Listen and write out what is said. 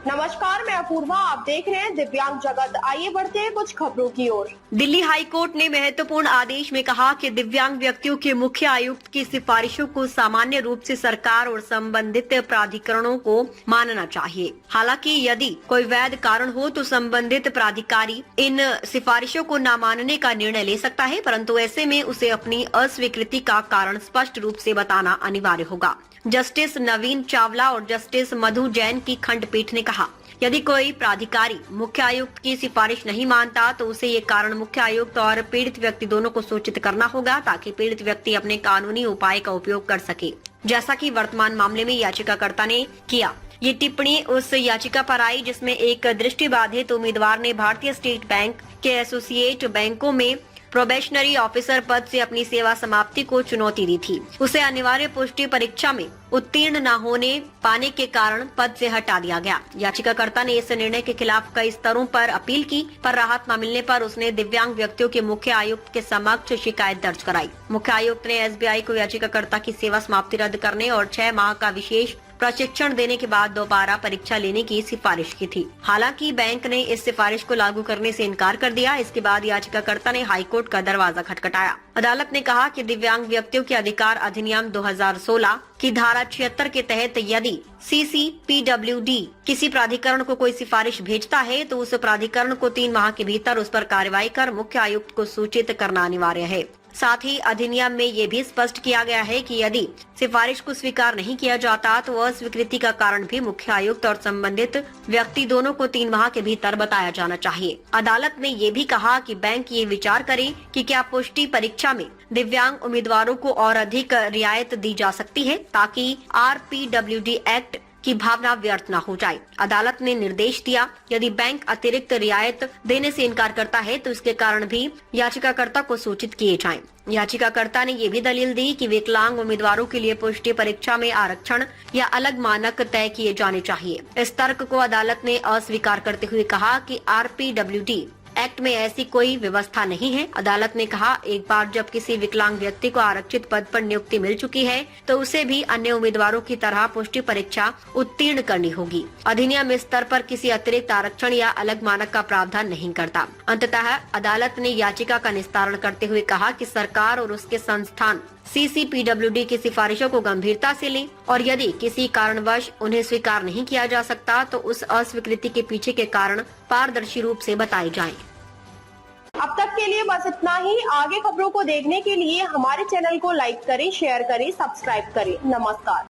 नमस्कार, मैं अपूर्वा, आप देख रहे हैं दिव्यांग जगत। आइए बढ़ते हैं कुछ खबरों की ओर। दिल्ली हाई कोर्ट ने महत्वपूर्ण आदेश में कहा कि दिव्यांग व्यक्तियों के मुख्य आयुक्त की सिफारिशों को सामान्य रूप से सरकार और संबंधित प्राधिकरणों को मानना चाहिए। हालांकि यदि कोई वैध कारण हो तो संबंधित प्राधिकारी इन सिफारिशों को न मानने का निर्णय ले सकता है, परंतु ऐसे में उसे अपनी अस्वीकृति का कारण स्पष्ट रूप से बताना अनिवार्य होगा। जस्टिस नवीन चावला और जस्टिस मधु जैन की खंडपीठ ने कहा, यदि कोई प्राधिकारी मुख्य आयुक्त की सिफारिश नहीं मानता तो उसे ये कारण मुख्य आयुक्त और पीड़ित व्यक्ति दोनों को सूचित करना होगा, ताकि पीड़ित व्यक्ति अपने कानूनी उपाय का उपयोग कर सके, जैसा कि वर्तमान मामले में याचिकाकर्ता ने किया। ये टिप्पणी उस याचिका पर आई जिसमें एक दृष्टिबाधित उम्मीदवार ने भारतीय स्टेट बैंक के एसोसिएट बैंकों में प्रोबेशनरी ऑफिसर पद से अपनी सेवा समाप्ति को चुनौती दी थी। उसे अनिवार्य पुष्टि परीक्षा में उत्तीर्ण न होने पाने के कारण पद से हटा दिया गया। याचिकाकर्ता ने इस निर्णय के खिलाफ कई स्तरों पर अपील की, पर राहत न मिलने पर उसने दिव्यांग व्यक्तियों के मुख्य आयुक्त के समक्ष शिकायत दर्ज कराई। मुख्य आयुक्त ने एसबीआई को याचिकाकर्ता की सेवा समाप्ति रद्द करने और 6 माह का विशेष प्रशिक्षण देने के बाद दोबारा परीक्षा लेने की सिफारिश की थी। हालांकि बैंक ने इस सिफारिश को लागू करने से इनकार कर दिया। इसके बाद याचिकाकर्ता ने हाईकोर्ट का दरवाजा खटखटाया। अदालत ने कहा कि दिव्यांग व्यक्तियों के अधिकार अधिनियम 2016 की धारा 76 के तहत यदि CCPWD किसी प्राधिकरण को कोई सिफारिश भेजता है तो उस प्राधिकरण को 3 माह के भीतर उस पर कार्रवाई कर मुख्य आयुक्त को सूचित करना अनिवार्य है। साथ ही अधिनियम में ये भी स्पष्ट किया गया है कि यदि सिफारिश को स्वीकार नहीं किया जाता तो अस्वीकृति का कारण भी मुख्य आयुक्त और संबंधित व्यक्ति दोनों को 3 माह के भीतर बताया जाना चाहिए। अदालत ने ये भी कहा कि बैंक ये विचार करे कि क्या पुष्टि परीक्षा में दिव्यांग उम्मीदवारों को और अधिक रियायत दी जा सकती है, ताकि RPWD एक्ट की भावना व्यर्थ न हो जाए। अदालत ने निर्देश दिया, यदि बैंक अतिरिक्त रियायत देने से इनकार करता है तो इसके कारण भी याचिकाकर्ता को सूचित किए जाएं। याचिकाकर्ता ने ये भी दलील दी कि विकलांग उम्मीदवारों के लिए पुष्टि परीक्षा में आरक्षण या अलग मानक तय किए जाने चाहिए। इस तर्क को अदालत ने अस्वीकार करते हुए कहा कि RPWD एक्ट में ऐसी कोई व्यवस्था नहीं है। अदालत ने कहा, एक बार जब किसी विकलांग व्यक्ति को आरक्षित पद पर नियुक्ति मिल चुकी है तो उसे भी अन्य उम्मीदवारों की तरह पुष्टि परीक्षा उत्तीर्ण करनी होगी। अधिनियम इस स्तर पर किसी अतिरिक्त आरक्षण या अलग मानक का प्रावधान नहीं करता। अंततः अदालत ने याचिका का निस्तारण करते हुए कहा कि सरकार और उसके संस्थान CCPWD की सिफारिशों को गंभीरता से लें और यदि किसी कारणवश उन्हें स्वीकार नहीं किया जा सकता तो उस अस्वीकृति के पीछे के कारण पारदर्शी रूप से बताए जाएं। अब तक के लिए बस इतना ही। आगे खबरों को देखने के लिए हमारे चैनल को लाइक करें, शेयर करें, सब्सक्राइब करें। नमस्कार।